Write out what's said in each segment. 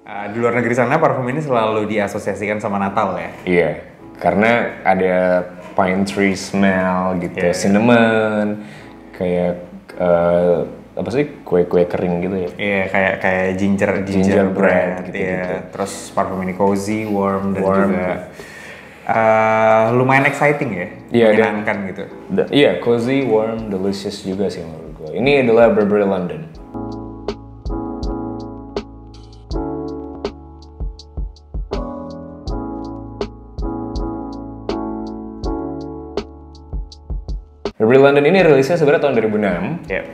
Di luar negeri sana parfum ini selalu diasosiasikan sama Natal ya. Iya, karena ada pine tree smell gitu, cinnamon, kayak apa sih kue-kue kering gitu ya? Iya, kayak gingerbread gitu. Ya. Terus parfum ini cozy, warm dan juga lumayan exciting ya, menyenangkan gitu. Iya, cozy, warm, delicious juga sih menurut gue. Ini adalah Burberry London. Burberry London ini rilisnya sebenarnya tahun 2006. Yeah.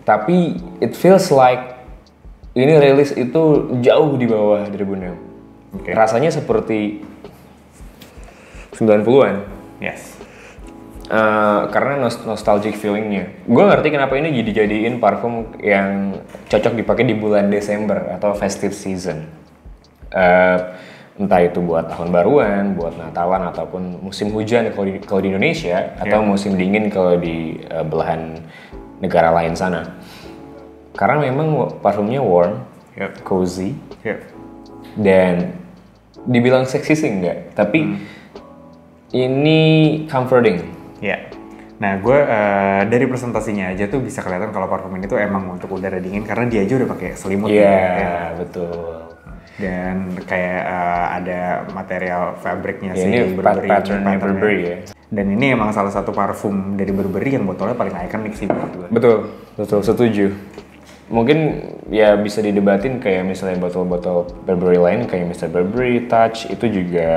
Tapi it feels like ini rilis itu jauh di bawah 2006. Okay. Rasanya seperti 90-an. Yes. Karena nostalgic feelingnya. Gue ngerti kenapa ini dijadiin parfum yang cocok dipakai di bulan Desember atau festive season. Entah itu buat tahun baruan, buat Natalan ataupun musim hujan kalau di Indonesia atau musim dingin kalau di belahan negara lain sana. Karena memang parfumnya warm, cozy, dan dibilang seksi sih enggak, tapi ini comforting. Ya. Nah, gue dari presentasinya aja tuh bisa kelihatan kalau parfum ini tuh emang untuk udara dingin karena dia aja udah pakai selimut. Iya, betul. Dan kayak ada material fabriknya sih, ini patternnya Burberry ya. Dan ini emang salah satu parfum dari Burberry yang botolnya paling ikonik sih menurut gue. Betul, setuju. Mungkin ya bisa didebatin kayak misalnya botol-botol Burberry lain kayak Mr. Burberry, Touch itu juga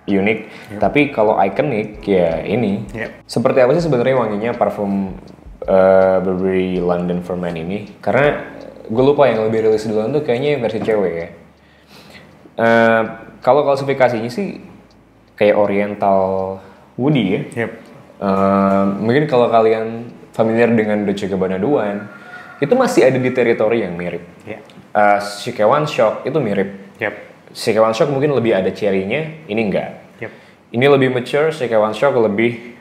unik. Tapi kalau ikonik ya ini. Seperti apa sih sebenarnya wanginya parfum Burberry London for Men ini? Karena gue lupa yang lebih rilis duluan tuh kayaknya versi cewek ya. Kalau klasifikasinya sih kayak Oriental Woody ya. Mungkin kalau kalian familiar dengan Dolce & Gabbana Duan, itu masih ada di teritori yang mirip. Chic One Shock itu mirip. Chic One Shock mungkin lebih ada cherry-nya, ini enggak. Ini lebih mature, Chic One Shock lebih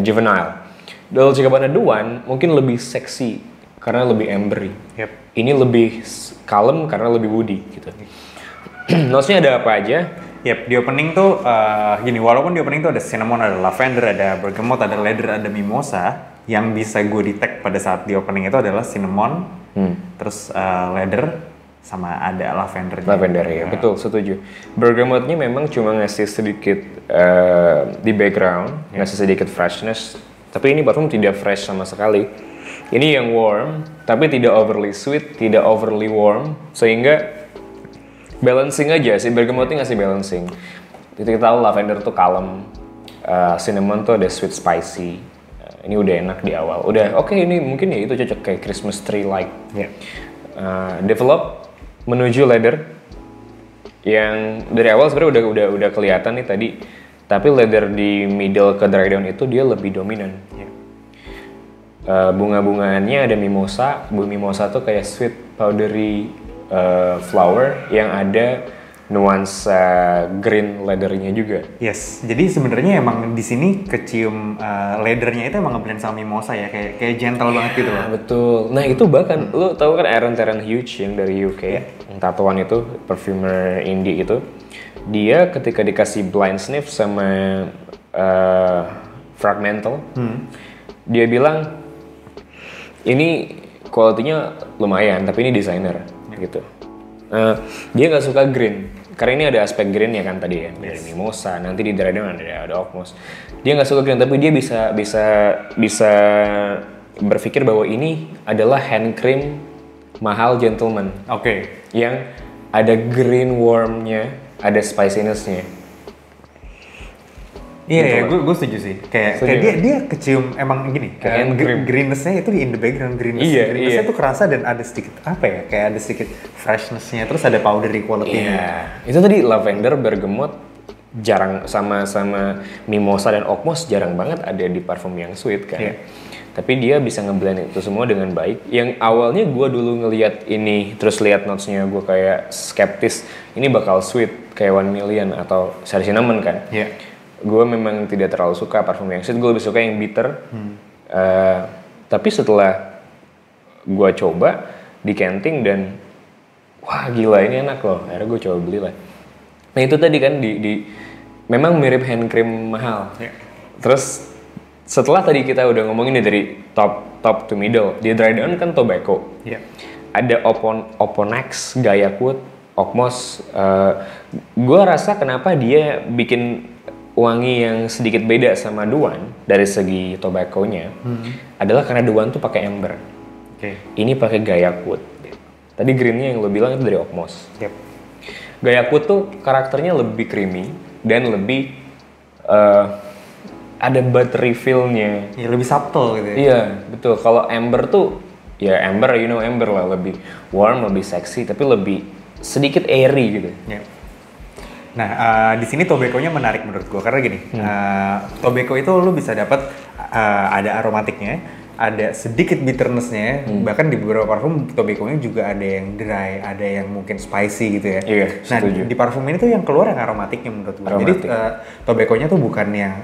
juvenile. Dolce & Gabbana Duan mungkin lebih seksi karena lebih ambery. Ini lebih kalem karena lebih woody gitu. Notes-nya ada apa aja? Di opening tuh gini, walaupun di opening tuh ada cinnamon, ada lavender, ada bergamot, ada leather, ada mimosa, yang bisa gue detect pada saat di opening itu adalah cinnamon, terus leather, sama ada lavender. Lavender ya, betul, setuju. Bergamotnya memang cuma ngasih sedikit di background, ngasih sedikit freshness, tapi ini parfum tidak fresh sama sekali. Ini yang warm, tapi tidak overly sweet, tidak overly warm, sehingga balancing aja sih, bergamotnya ngasih balancing. Kita tahu lavender tuh kalem, cinnamon tuh ada sweet spicy. Ini udah enak di awal. Udah oke, ini mungkin ya itu cocok kayak Christmas tree like. Develop menuju leather yang dari awal sebenarnya udah kelihatan nih tadi. Tapi leather di middle ke dry down itu dia lebih dominan. Bunga-bungaannya ada mimosa. Mimosa tuh kayak sweet powdery flower yang ada nuansa green leathernya juga. Yes, jadi sebenarnya emang di sini kecium leathernya itu emang ngeblend sama mimosa ya, kayak gentle banget gitu loh. Betul. Nah itu bahkan lo tau kan Aaron Terran Hughes yang dari UK, yang tatoan itu, perfumer indie itu, dia ketika dikasih blind sniff sama Fragmental, dia bilang ini quality-nya lumayan, tapi ini designer gitu. Dia nggak suka green, karena ini ada aspek green ya kan tadi ya, dari mimosa, nanti di dry down ada okmos. Dia nggak suka green, tapi dia bisa berpikir bahwa ini adalah hand cream mahal gentleman. Yang ada green warmnya, ada spiciness-nya. Iya, gue setuju sih. Kayak dia kecium emang gini. Kayak greenness-nya itu in the background, greenness-nya tuh kerasa dan ada sedikit apa ya? Kayak ada sedikit freshness-nya, terus ada powdery quality-nya. Itu tadi lavender, bergamot jarang sama mimosa dan okmos jarang banget ada di parfum yang sweet kan. Tapi dia bisa ngeblend itu semua dengan baik. Yang awalnya gue dulu ngelihat ini, terus lihat notes-nya gue kayak skeptis. Ini bakal sweet kayak 1 Million atau Sari Cinnamon kan. Gue memang tidak terlalu suka parfum yang sweet, gue lebih suka yang bitter. Tapi setelah gue coba decanting dan wah gila ini enak loh, akhirnya gue coba beli lah. Nah itu tadi kan memang mirip hand cream mahal. Terus setelah tadi kita udah ngomongin nih dari top to middle, di dry down kan tobacco. Ada Oponex, Gayakwood, Okmos. Gue rasa kenapa dia bikin wangi yang sedikit beda sama Duan dari segi tobacco-nya adalah karena Duan tuh pakai amber. Ini pakai Gayakwood. Tadi greennya yang lo bilang itu dari Okmos. Gayakwood tuh karakternya lebih creamy dan lebih ada buttery feel-nya. Ya, lebih subtle gitu ya. Iya, betul. Kalau amber tuh, ya amber, you know amber lah, lebih warm, lebih seksi, tapi lebih sedikit airy gitu. Nah, di sini tobacco-nya menarik menurut gue karena gini, tobacco itu lu bisa dapat ada aromatiknya, ada sedikit bitterness-nya, bahkan di beberapa parfum tobacco-nya juga ada yang dry, ada yang mungkin spicy gitu ya. Iya, nah, di parfum ini tuh yang keluar yang aromatiknya menurut gue. Jadi tobacco-nya tuh bukan yang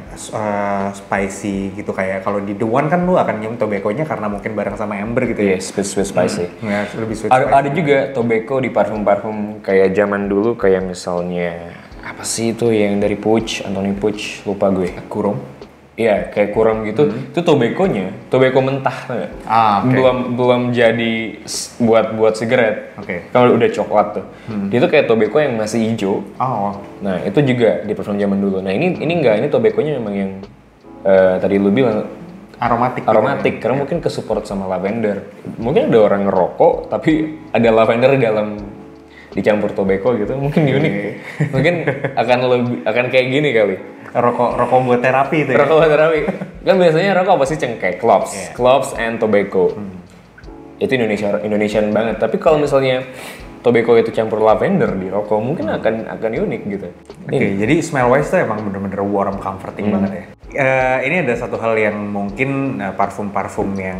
spicy gitu kayak kalau di The One kan lu akan nyium tobacco-nya karena mungkin bareng sama amber gitu ya. Iya, sweet spicy. Ya, lebih sweet spicy. Ada gitu. juga tobacco di parfum-parfum kayak zaman dulu kayak misalnya apa sih itu yang dari Puig, Anthony Puig, lupa gue. Kurum. Iya, kayak kurang gitu. Itu tobacco-nya, tobacco mentah, belum jadi buat sigaret. Kalau udah coklat tuh, itu kayak tobacco yang masih hijau. Nah, itu juga di parfum zaman dulu. Nah, ini enggak, ini tobacco-nya memang yang tadi lu bilang aromatik, karena mungkin kesupport sama lavender. Mungkin ada orang ngerokok, tapi ada lavender dalam dicampur tobacco gitu, mungkin unik. Mungkin akan kayak gini kali. Rokok buat terapi itu ya? Rokok buat terapi. Kan biasanya rokok apa sih cengkeh, cloves and tobacco. Itu Indonesian banget. Tapi kalau misalnya tobacco itu campur lavender di rokok, mungkin akan unik gitu. Jadi smell wise tuh emang bener-bener warm, comforting banget ya. Ini ada satu hal yang mungkin parfum-parfum yang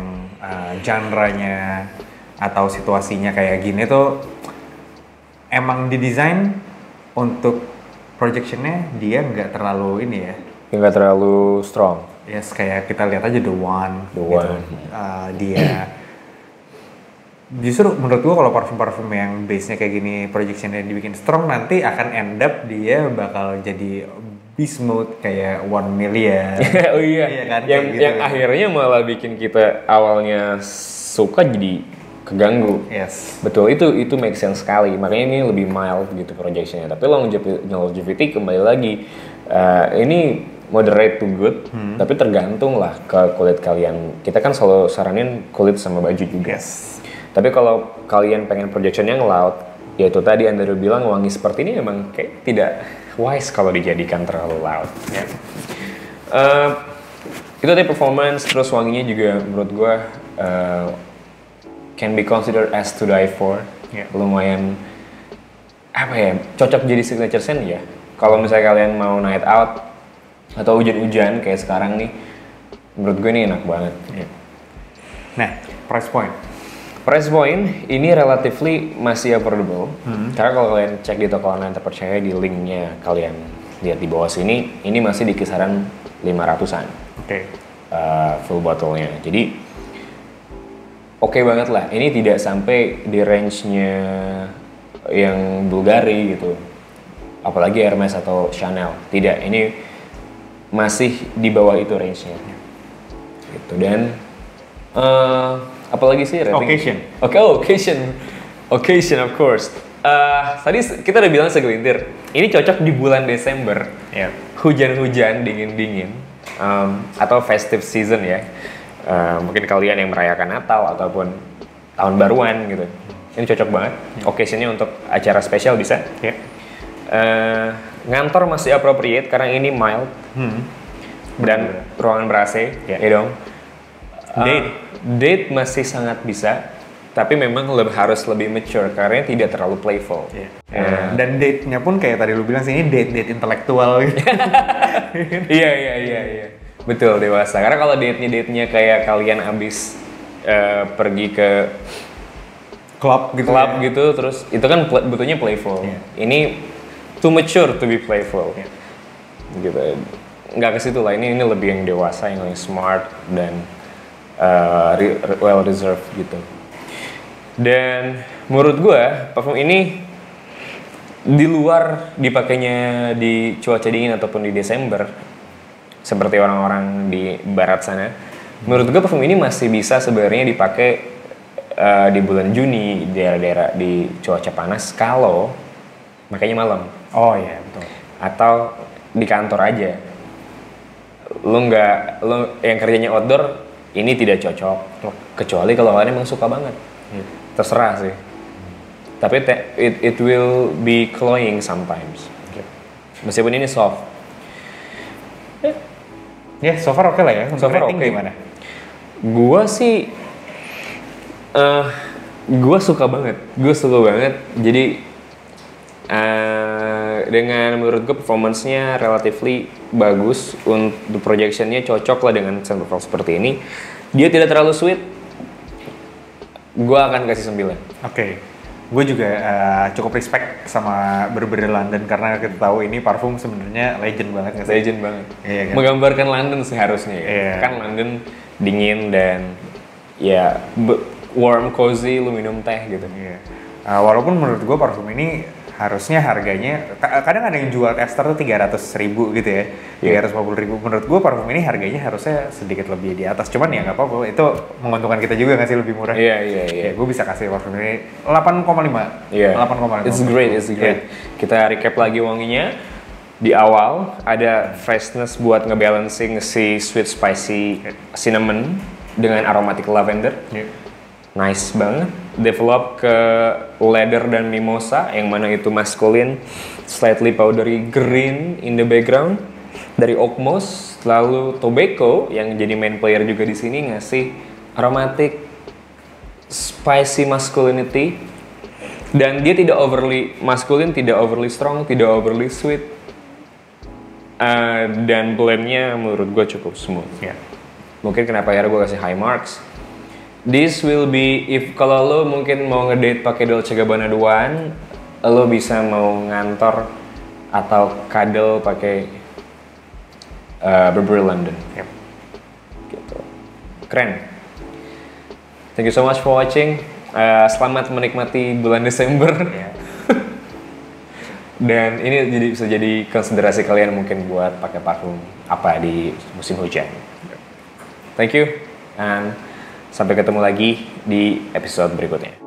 genre-nya atau situasinya kayak gini tuh emang didesain untuk projectionnya dia nggak terlalu ini ya. Nggak terlalu strong. Yes, kayak kita lihat aja The One. Dia justru menurut gua kalau parfum-parfum yang base-nya kayak gini projectionnya dibikin strong nanti akan end up dia bakal jadi bismuth kayak 1 Million. Oh iya kan? Yang akhirnya malah bikin kita awalnya suka jadi keganggu. Yes. Betul, itu make sense sekali. Makanya ini lebih mild gitu projectionnya. Tapi longevity kembali lagi, ini moderate to good, tapi tergantung lah ke kulit kalian. Kita kan selalu saranin kulit sama baju juga. Yes. Tapi kalau kalian pengen projection yang loud, yaitu tadi Andrew bilang wangi seperti ini memang kayak tidak wise kalau dijadikan terlalu loud. Itu tadi performance, terus wanginya juga menurut gue can be considered as to die for. Lumayan cocok jadi signature scent ya. Kalau misalnya kalian mau night out atau hujan-hujan kayak sekarang nih, menurut gue ini enak banget. Nah, price point ini relatively masih affordable. Karena kalau kalian cek di toko online terpercaya di linknya kalian lihat di bawah sini, ini masih di kisaran 500-an. Full bottle-nya. Jadi oke banget lah, ini tidak sampai di range-nya yang Bulgari gitu, apalagi Hermes atau Chanel, tidak, ini masih di bawah itu range-nya gitu. Dan apalagi sih rating? Occasion of course. Tadi kita udah bilang segelintir, ini cocok di bulan Desember, hujan-hujan, dingin-dingin, atau festive season ya. Mungkin kalian yang merayakan Natal ataupun tahun baruan gitu, ini cocok banget. Occasionnya untuk acara spesial bisa. Ngantor masih appropriate karena ini mild dan ruangan ber-AC, ya dong. Date masih sangat bisa, tapi memang harus lebih mature karena tidak terlalu playful. Dan date-nya pun kayak tadi lu bilang sih, ini date intelektual gitu. Iya. Betul, dewasa. Karena kalau date-nya kayak kalian abis pergi ke klub gitu, terus itu kan betulnya playful. Ini too mature to be playful. Gitu. Nggak ke situ lah. Ini lebih yang dewasa, yang smart dan well reserved gitu. Dan menurut gue parfum ini di luar dipakainya di cuaca dingin ataupun di Desember seperti orang-orang di barat sana, menurut gue parfum ini masih bisa sebenarnya dipakai di bulan Juni di daerah-daerah di cuaca panas kalau makanya malam. Oh iya betul. Atau di kantor aja. Lo yang kerjanya outdoor ini tidak cocok. Kecuali kalau kalian emang suka banget. Terserah sih. Tapi it will be cloying sometimes. Meskipun ini soft. Ya, so far oke lah ya. So far oke. Gimana? Gua sih gua suka banget. Jadi dengan menurut gue performance-nya relatively bagus, untuk projection-nya cocok lah dengan scent profile seperti ini. Dia tidak terlalu sweet. Gue akan kasih 9. Oke. Gue juga cukup respect sama Burberry London karena kita tahu ini parfum sebenarnya legend banget nggak sih? Legend banget. Iya, kan? Menggambarkan London seharusnya ya. Iya. Kan London dingin dan ya warm, cozy, lu minum teh gitu. Iya. Walaupun menurut gue parfum ini harusnya harganya, kadang ada yang jual F-Star tuh 300.000 gitu ya, 350.000. Menurut gue parfum ini harganya harusnya sedikit lebih di atas. Cuman ya nggak apa-apa, itu menguntungkan kita juga nggak sih, lebih murah. Iya. Gue bisa kasih parfum ini 8,5. Iya. 8,5. It's great. Kita recap lagi wanginya. Di awal ada freshness buat ngebalancing si sweet spicy cinnamon dengan aromatic lavender. Nice banget. Develop ke leather dan mimosa yang mana itu masculine, slightly powdery green in the background dari oak moss. Lalu tobacco yang jadi main player juga di sini ngasih aromatic spicy masculinity, dan dia tidak overly masculine, tidak overly strong, tidak overly sweet, dan blendnya menurut gue cukup smooth. Mungkin kenapa ya gue kasih high marks. This will be, kalau lo mungkin mau ngedate pakai Dolce Gabbana Duan, lo bisa mau ngantor atau cuddle pakai Burberry London. Gitu. Keren. Thank you so much for watching. Selamat menikmati bulan Desember. Dan ini bisa jadi konsiderasi kalian mungkin buat pakai parfum apa di musim hujan. Thank you, and sampai ketemu lagi di episode berikutnya.